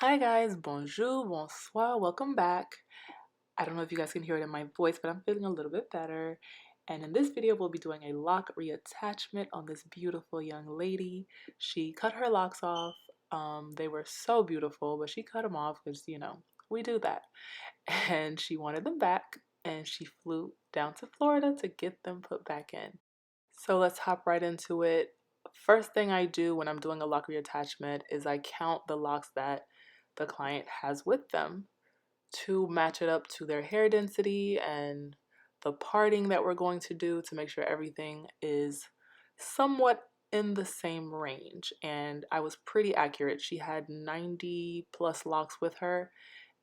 Hi guys, bonjour, bonsoir, welcome back. I don't know if you guys can hear it in my voice, but I'm feeling a little bit better. And in this video, we'll be doing a lock reattachment on this beautiful young lady. She cut her locks off. They were so beautiful, but she cut them off because, we do that. And she wanted them back, and she flew down to Florida to get them put back in. So let's hop right into it. First thing I do when I'm doing a lock reattachment is I count the locks that the client has with them to match it up to their hair density and the parting that we're going to do to make sure everything is somewhat in the same range. And I was pretty accurate. She had 90 plus locks with her,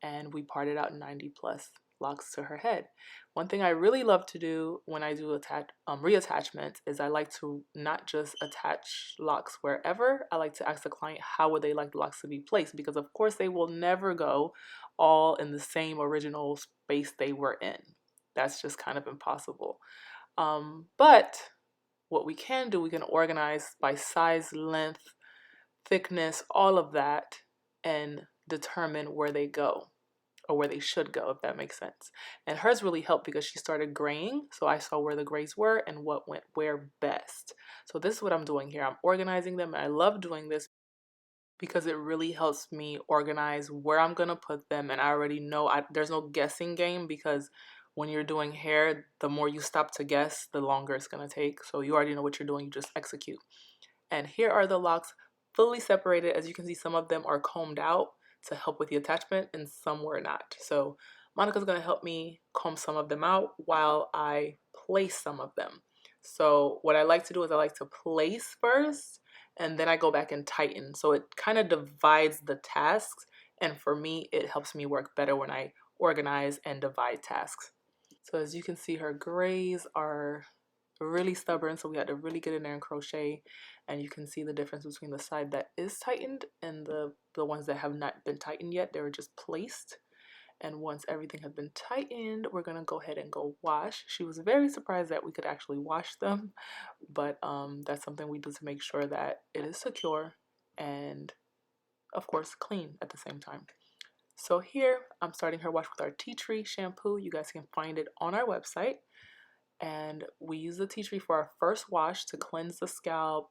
and we parted out 90 plus locks to her head. One thing I really love to do when I do reattachments is I like to not just attach locks wherever. I like to ask the client how would they like the locks to be placed, because of course they will never go all in the same original space they were in. That's just kind of impossible. But what we can do, we can organize by size, length, thickness, all of that, and determine where they go, or where they should go, if that makes sense. And hers really helped because she started graying, so I saw where the grays were and what went where best. So this is what I'm doing here. I'm organizing them, and I love doing this because it really helps me organize where I'm gonna put them, and I already know there's no guessing game, because when you're doing hair, the more you stop to guess, the longer it's gonna take. So you already know what you're doing, you just execute. And here are the locks fully separated. As you can see, some of them are combed out to help with the attachment and some were not. So Monica's gonna help me comb some of them out while I place some of them. So what I like to do is I like to place first, and then I go back and tighten. So it kind of divides the tasks, and for me, it helps me work better when I organize and divide tasks. So as you can see, her grays are really stubborn, so we had to really get in there and crochet, and you can see the difference between the side that is tightened and the ones that have not been tightened yet. They were just placed, and once everything had been tightened, we're gonna go ahead and go wash. She was very surprised that we could actually wash them, but that's something we do to make sure that it is secure and of course clean at the same time. So here I'm starting her wash with our tea tree shampoo. You guys can find it on our website. And we use the tea tree for our first wash to cleanse the scalp.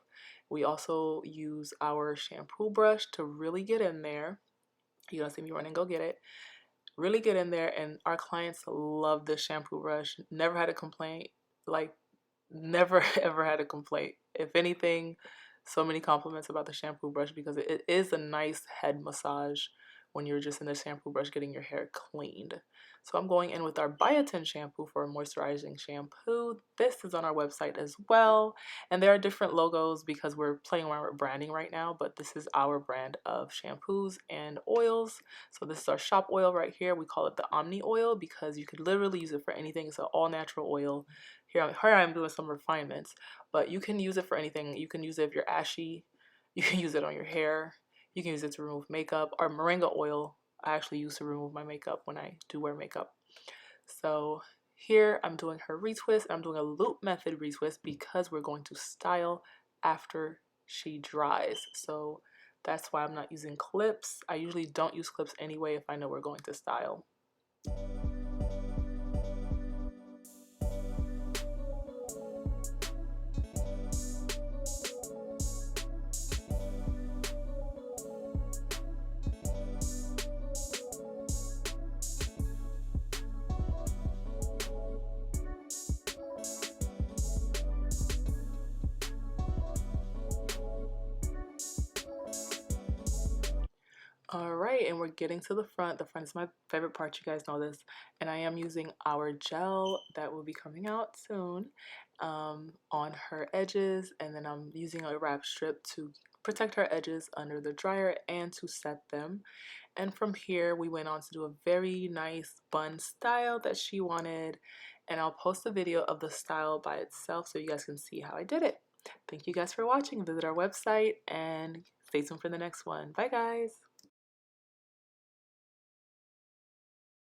We also use our shampoo brush to really get in there. You don't see me run and go get it. Really get in there, and our clients love this shampoo brush. Never had a complaint. Like, never ever had a complaint. If anything, so many compliments about the shampoo brush, because it is a nice head massage when you're just in the shampoo brush getting your hair cleaned. So I'm going in with our biotin shampoo for a moisturizing shampoo. This is on our website as well, and there are different logos because we're playing around with branding right now, but this is our brand of shampoos and oils. So this is our shop oil right here. We call it the Omni oil because you could literally use it for anything. It's an all natural oil. Here I'm doing some refinements, but you can use it for anything. You can use it if you're ashy. You can use it on your hair. You can use it to remove makeup. Or moringa oil, I actually use to remove my makeup when I do wear makeup. So here I'm doing her retwist. I'm doing a loop method retwist because we're going to style after she dries. So that's why I'm not using clips. I usually don't use clips anyway if I know we're going to style. All right, and we're getting to the front. The front is my favorite part, you guys know this. And I am using our gel that will be coming out soon on her edges. And then I'm using a wrap strip to protect her edges under the dryer and to set them. And from here, we went on to do a very nice bun style that she wanted. And I'll post a video of the style by itself so you guys can see how I did it. Thank you guys for watching. Visit our website and stay tuned for the next one. Bye, guys.